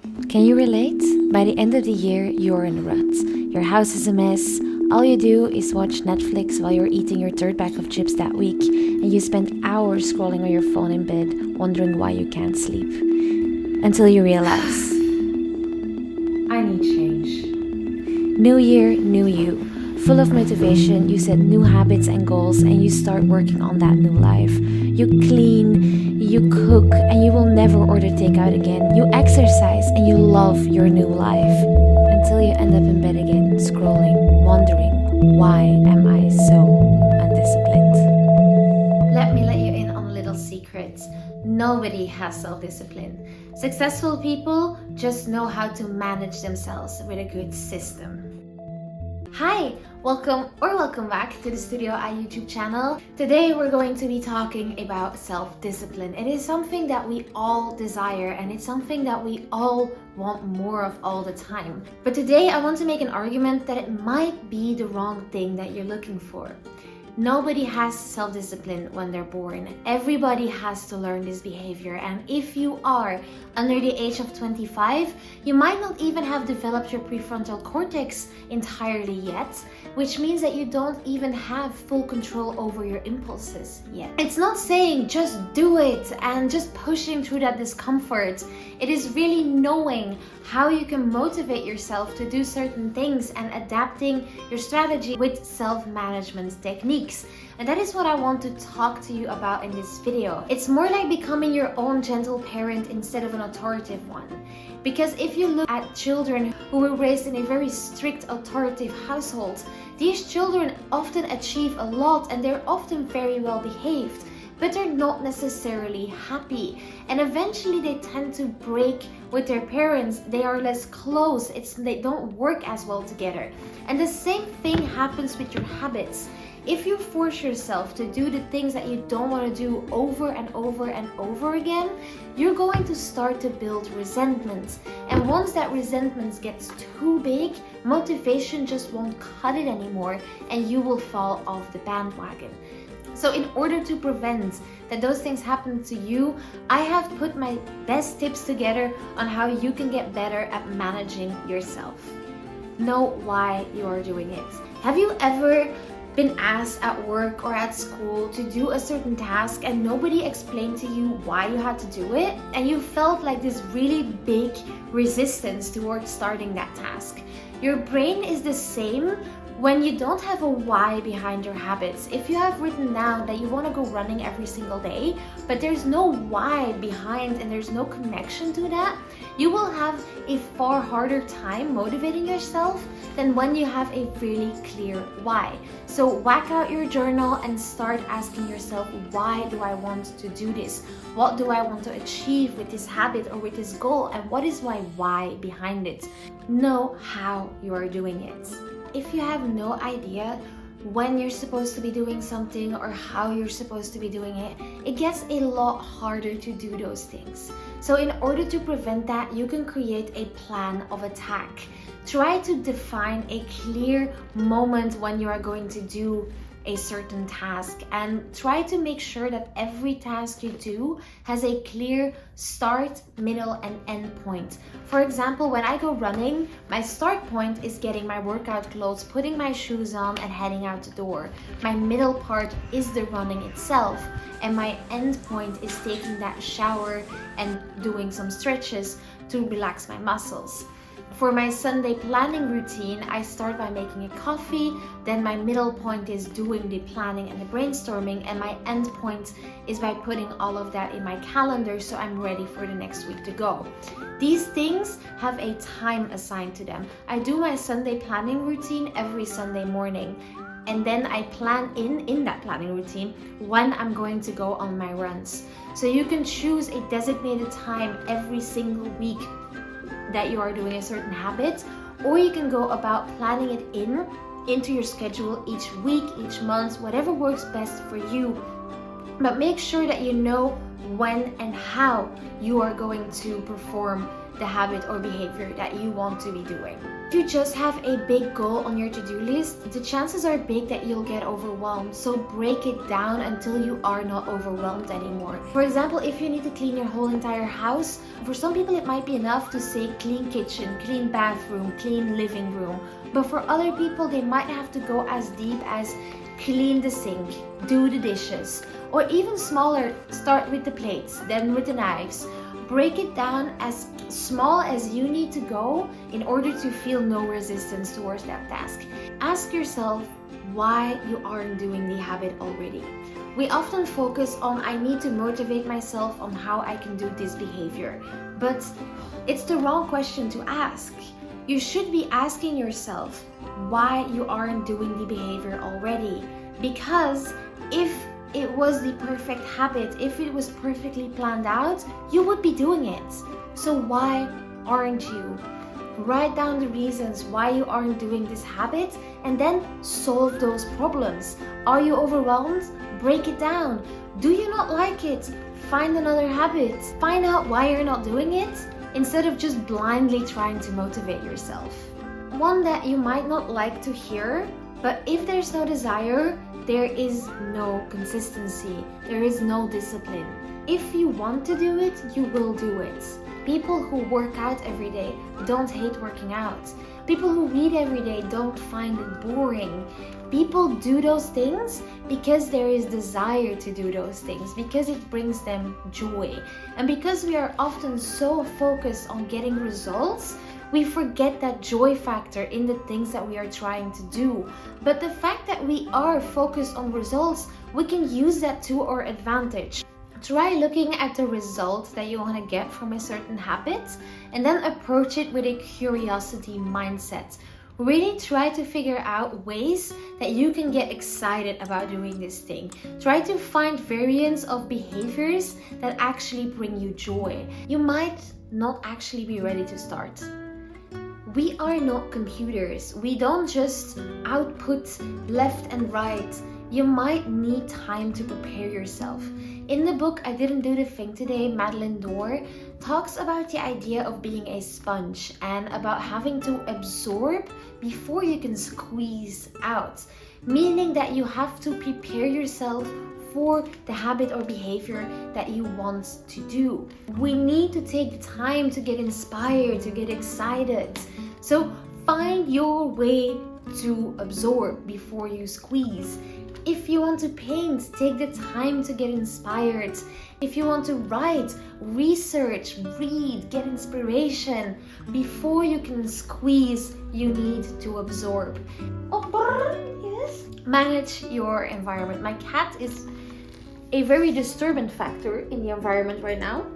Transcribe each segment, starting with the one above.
Can you relate? By the end of the year, you're in a rut. Your house is a mess. All you do is watch Netflix while you're eating your third bag of chips that week, and you spend hours scrolling on your phone in bed, wondering why you can't sleep. Until you realize, I need change. New year, new you. Full of motivation, you set new habits and goals, and you start working on that new life. You clean, you cook, and you will never order takeout again. You exercise, and you love your new life. Until you end up in bed again, scrolling, wondering, why am I so undisciplined? Let me let you in on a little secret. Nobody has self-discipline. Successful people just know how to manage themselves with a good system. Hi, welcome back to the Studio I YouTube channel. Today we're going to be talking about self-discipline. It is something that we all desire, and it's something that we all want more of all the time. But today I want to make an argument that it might be the wrong thing that you're looking for. Nobody has self-discipline when they're born. Everybody has to learn this behavior, and if you are under the age of 25, you might not even have developed your prefrontal cortex entirely yet, which means that you don't even have full control over your impulses yet. It's not saying just do it and just pushing through that discomfort. It is really knowing how you can motivate yourself to do certain things and adapting your strategy with self-management techniques. And that is what I want to talk to you about in this video. It's more like becoming your own gentle parent instead of an authoritative one. Because if you look at children who were raised in a very strict authoritative household, these children often achieve a lot and they're often very well behaved, but they're not necessarily happy. And eventually they tend to break with their parents. They are less close. They don't work as well together. And the same thing happens with your habits. If you force yourself to do the things that you don't want to do over and over and over again, you're going to start to build resentment. And once that resentment gets too big, motivation just won't cut it anymore, and you will fall off the bandwagon. So in order to prevent that those things happen to you, I have put my best tips together on how you can get better at managing yourself. Know why you are doing it. Have you ever been asked at work or at school to do a certain task and nobody explained to you why you had to do it, and you felt like this really big resistance towards starting that task? Your brain is the same when you don't have a why behind your habits. If you have written down that you want to go running every single day, but there's no why behind and there's no connection to that, you will have a far harder time motivating yourself than when you have a really clear why. So whack out your journal and start asking yourself, why do I want to do this? What do I want to achieve with this habit or with this goal? And what is my why behind it? Know how you are doing it. If you have no idea when you're supposed to be doing something or how you're supposed to be doing it, it gets a lot harder to do those things. So in order to prevent that, you can create a plan of attack. Try to define a clear moment when you are going to do a certain task, and try to make sure that every task you do has a clear start, middle, and end point. For example, when I go running, my start point is getting my workout clothes, putting my shoes on, and heading out the door. My middle part is the running itself, and my end point is taking that shower and doing some stretches to relax my muscles. For my Sunday planning routine, I start by making a coffee, then my middle point is doing the planning and the brainstorming, and my end point is by putting all of that in my calendar so I'm ready for the next week to go. These things have a time assigned to them. I do my Sunday planning routine every Sunday morning, and then I plan in that planning routine when I'm going to go on my runs. So you can choose a designated time every single week that you are doing a certain habit, or you can go about planning it into your schedule each week, each month, whatever works best for you. But make sure that you know when and how you are going to perform the habit or behavior that you want to be doing. If you just have a big goal on your to-do list, the chances are big that you'll get overwhelmed. So break it down until you are not overwhelmed anymore. For example, if you need to clean your whole entire house, for some people it might be enough to say clean kitchen, clean bathroom, clean living room. But for other people, they might have to go as deep as clean the sink, do the dishes, or even smaller, start with the plates, then with the knives. Break it down as small as you need to go in order to feel no resistance towards that task. Ask yourself why you aren't doing the habit already. We often focus on I need to motivate myself on how I can do this behavior, but it's the wrong question to ask. You should be asking yourself why you aren't doing the behavior already. Because if it was the perfect habit, if it was perfectly planned out, you would be doing it. So why aren't you? Write down the reasons why you aren't doing this habit and then solve those problems. Are you overwhelmed? Break it down. Do you not like it? Find another habit. Find out why you're not doing it instead of just blindly trying to motivate yourself. One that you might not like to hear, but if there's no desire, there is no consistency. There is no discipline. If you want to do it, you will do it. People who work out every day don't hate working out. People who read every day don't find it boring. People do those things because there is desire to do those things, because it brings them joy. And because we are often so focused on getting results, we forget that joy factor in the things that we are trying to do. But the fact that we are focused on results, we can use that to our advantage. Try looking at the result that you want to get from a certain habit and then approach it with a curiosity mindset. Really try to figure out ways that you can get excited about doing this thing. Try to find variants of behaviors that actually bring you joy. You might not actually be ready to start. We are not computers. We don't just output left and right. You might need time to prepare yourself. In the book I Didn't Do the Thing Today, Madeline Dorr talks about the idea of being a sponge and about having to absorb before you can squeeze out. Meaning that you have to prepare yourself for the habit or behavior that you want to do. We need to take the time to get inspired, to get excited. So find your way to absorb before you squeeze. If you want to paint, take the time to get inspired. If you want to write, research, read, get inspiration. Before you can squeeze, you need to absorb. Yes. Manage your environment. My cat is a very disturbing factor in the environment right now.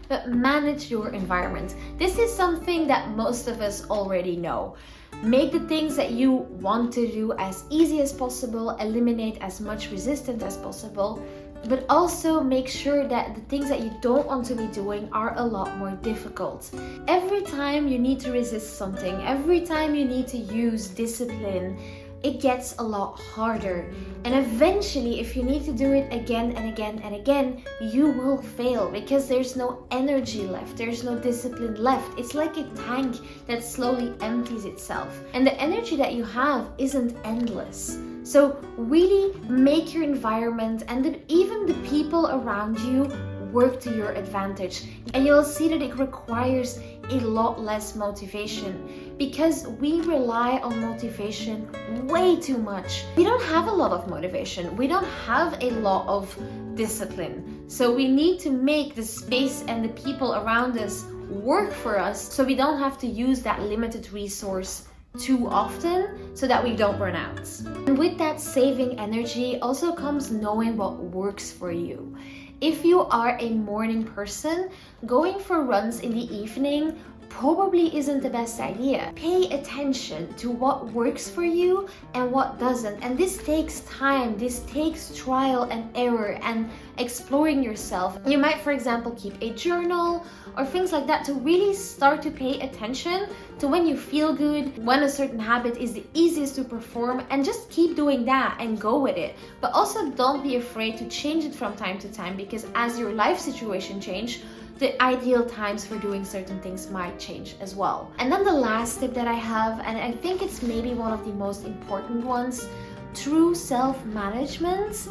But manage your environment. This is something that most of us already know. Make the things that you want to do as easy as possible, eliminate as much resistance as possible, but also make sure that the things that you don't want to be doing are a lot more difficult. Every time you need to resist something, every time you need to use discipline, it gets a lot harder. And eventually, if you need to do it again and again and again, you will fail because there's no energy left, there's no discipline left. It's like a tank that slowly empties itself. And the energy that you have isn't endless. So really make your environment and even the people around you work to your advantage. And you'll see that it requires a lot less motivation because we rely on motivation way too much. We don't have a lot of motivation. We don't have a lot of discipline. So we need to make the space and the people around us work for us so we don't have to use that limited resource too often so that we don't burn out. And with that saving energy also comes knowing what works for you. If you are a morning person, going for runs in the evening probably isn't the best idea. Pay attention to what works for you and what doesn't. And this takes time, this takes trial and error and exploring yourself. You might, for example, keep a journal or things like that to really start to pay attention to when you feel good, when a certain habit is the easiest to perform, and just keep doing that and go with it. But also don't be afraid to change it from time to time because as your life situation change, the ideal times for doing certain things might change as well. And then the last tip that I have, and I think it's maybe one of the most important ones, true self-management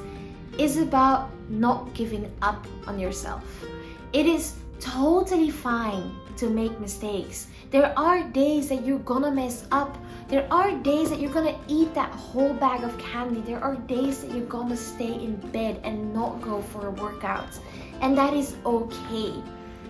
is about not giving up on yourself. It is totally fine to make mistakes. There are days that you're gonna mess up. There are days that you're gonna eat that whole bag of candy. There are days that you're gonna stay in bed and not go for a workout. And that is okay.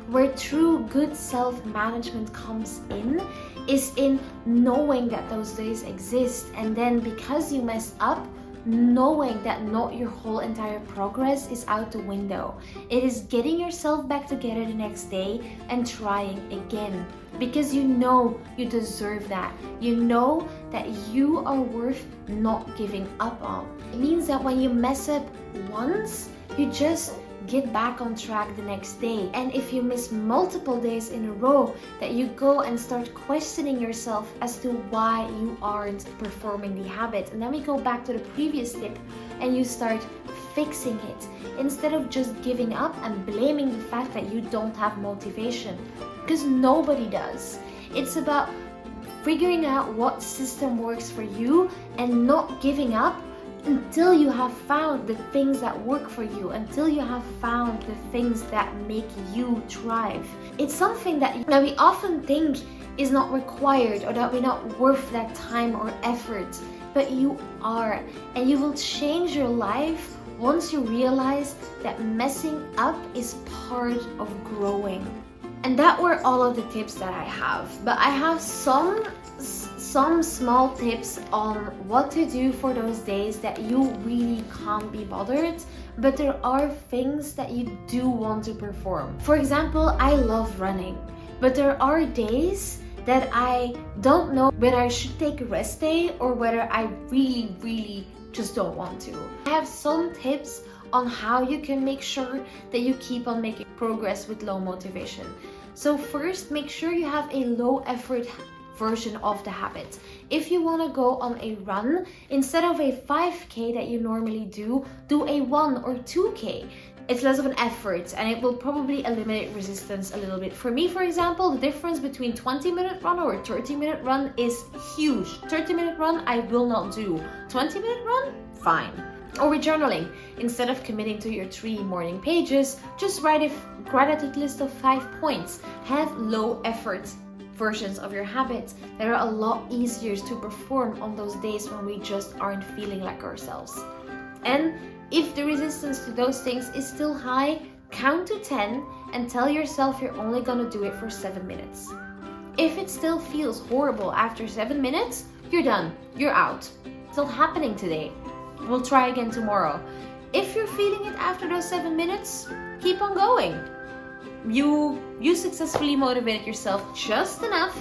Where true good self-management comes in is in knowing that those days exist, and then because you messed up, knowing that not your whole entire progress is out the window. It is getting yourself back together the next day and trying again, because you know you deserve that. You know that you are worth not giving up on. It means that when you mess up once, you just get back on track the next day. And if you miss multiple days in a row, that you go and start questioning yourself as to why you aren't performing the habit. And then we go back to the previous tip and you start fixing it instead of just giving up and blaming the fact that you don't have motivation, because nobody does. It's about figuring out what system works for you and not giving up until you have found the things that work for you, until you have found the things that make you thrive. It's something that we often think is not required or that we're not worth that time or effort, but you are, and you will change your life once you realize that messing up is part of growing. And that were all of the tips that I have, but I have some small tips on what to do for those days that you really can't be bothered, but there are things that you do want to perform. For example, I love running, but there are days that I don't know whether I should take a rest day or whether I really just don't want to. I have some tips on how you can make sure that you keep on making progress with low motivation. So first, make sure you have a low effort version of the habit. If you want to go on a run, instead of a 5K that you normally do a 1 or 2K. It's less of an effort and it will probably eliminate resistance a little bit. For me, for example, the difference between 20-minute run or a 30-minute run is huge. 30-minute run, I will not do. 20-minute run, fine. Or with journaling, instead of committing to your 3 morning pages, just write a gratitude list of 5 points. Have low effort versions of your habits that are a lot easier to perform on those days when we just aren't feeling like ourselves. And if the resistance to those things is still high, count to 10 and tell yourself you're only gonna do it for 7 minutes. If it still feels horrible after 7 minutes, you're done, you're out. It's not happening today. We'll try again tomorrow. If you're feeling it after those 7 minutes, keep on going. You successfully motivated yourself just enough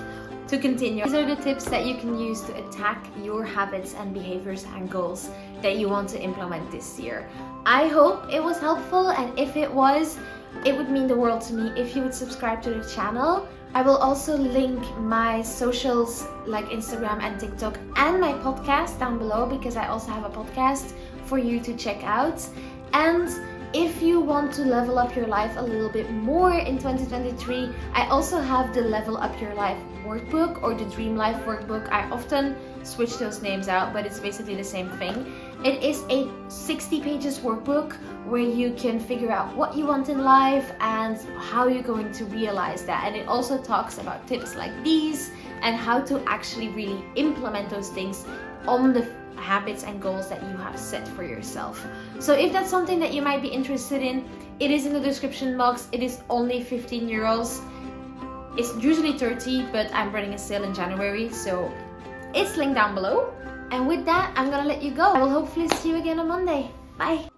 to continue. These are the tips that you can use to attack your habits and behaviors and goals that you want to implement this year. I hope it was helpful, and if it was, it would mean the world to me if you would subscribe to the channel. I will also link my socials like Instagram and TikTok and my podcast down below, because I also have a podcast for you to check out. And if you want to level up your life a little bit more in 2023, I also have the Level Up Your Life workbook or the Dream Life workbook. I often switch those names out, but it's basically the same thing. It is a 60 pages workbook where you can figure out what you want in life and how you're going to realize that. And it also talks about tips like these and how to actually really implement those things on the habits and goals that you have set for yourself. So if that's something that you might be interested in, it is in the description box. It is only 15 euros. It's usually 30, but I'm running a sale in January, so it's linked down below. And with that, I'm gonna let you go. I will hopefully see you again on Monday. Bye.